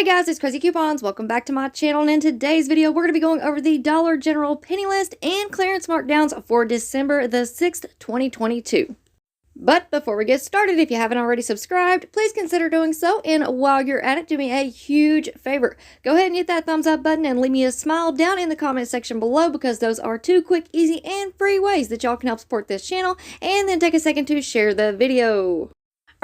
Hey guys, it's Craz-E Coupons. Welcome back to my channel, and in today's video, we're going to be going over the Dollar General penny list and clearance markdowns for December the 6th, 2022. But before we get started, if you haven't already subscribed, please consider doing so, and while you're at it, do me a huge favor. Go ahead and hit that thumbs up button and leave me a smile down in the comment section below, because those are two quick, easy, and free ways that y'all can help support this channel, and then take a second to share the video.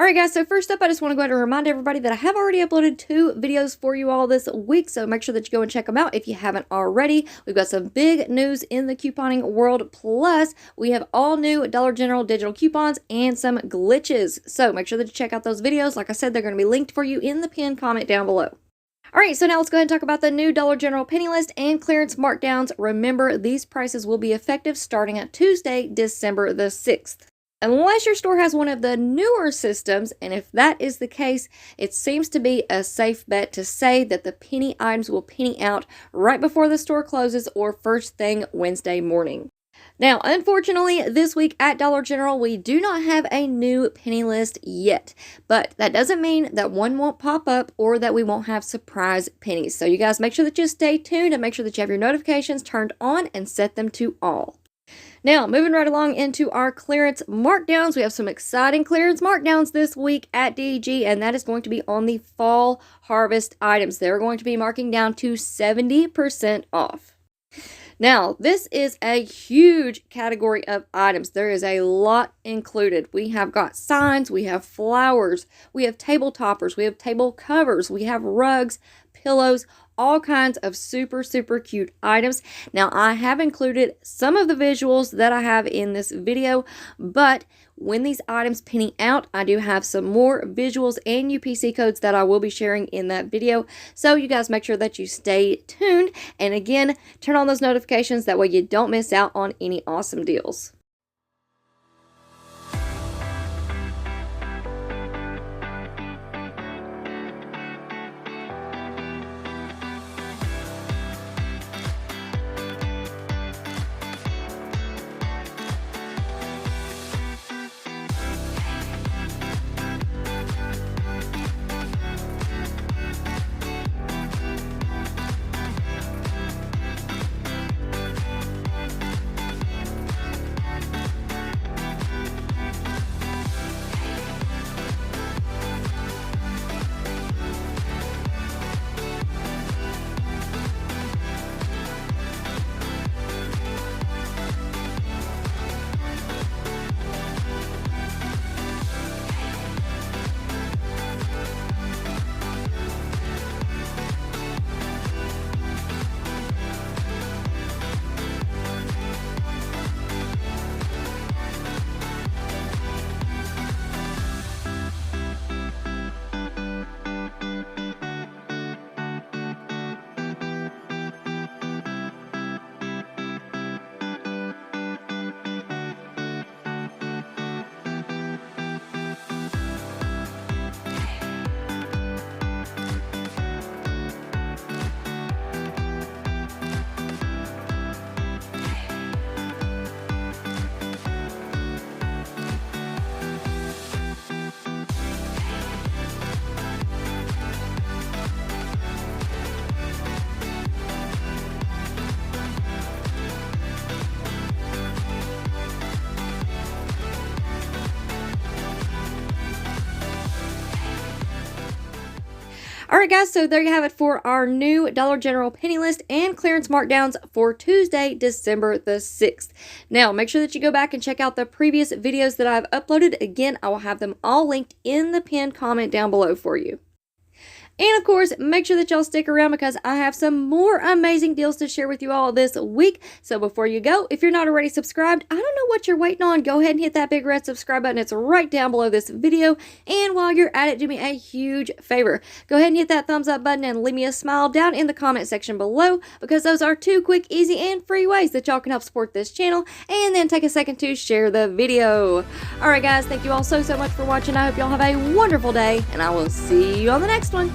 Alright guys, so first up, I just want to go ahead and remind everybody that I have already uploaded 2 videos for you all this week, so make sure that you go and check them out if you haven't already. We've got some big news in the couponing world, plus we have all new Dollar General digital coupons and some glitches. So make sure that you check out those videos. Like I said, they're going to be linked for you in the pinned comment down below. Alright, so now let's go ahead and talk about the new Dollar General penny list and clearance markdowns. Remember, these prices will be effective starting at Tuesday, December the 6th. Unless your store has one of the newer systems, and if that is the case, it seems to be a safe bet to say that the penny items will penny out right before the store closes or first thing Wednesday morning. Now, unfortunately, this week at Dollar General, we do not have a new penny list yet, but that doesn't mean that one won't pop up or that we won't have surprise pennies. So you guys make sure that you stay tuned and make sure that you have your notifications turned on and set them to all. Now, moving right along into our clearance markdowns, we have some exciting clearance markdowns this week at DG, and that is going to be on the fall harvest items. They're going to be marking down to 70% off. Now, this is a huge category of items. There is a lot included. We have got signs, we have flowers, we have table toppers, we have table covers, we have rugs, pillows, all kinds of super cute items. Now, I have included some of the visuals that I have in this video, but when these items penny out, I do have some more visuals and UPC codes that I will be sharing in that video. So you guys make sure that you stay tuned, and again, turn on those notifications, that way you don't miss out on any awesome deals. Alright guys, so there you have it for our new Dollar General penny list and clearance markdowns for Tuesday, December the 6th. Now, make sure that you go back and check out the previous videos that I've uploaded. Again, I will have them all linked in the pinned comment down below for you. And of course, make sure that y'all stick around, because I have some more amazing deals to share with you all this week. So before you go, if you're not already subscribed, I don't know what you're waiting on. Go ahead and hit that big red subscribe button. It's right down below this video. And while you're at it, do me a huge favor. Go ahead and hit that thumbs up button and leave me a smile down in the comment section below, because those are 2 quick, easy, and free ways that y'all can help support this channel. And then take a second to share the video. Alright guys, thank you all so much for watching. I hope y'all have a wonderful day, and I will see you on the next one.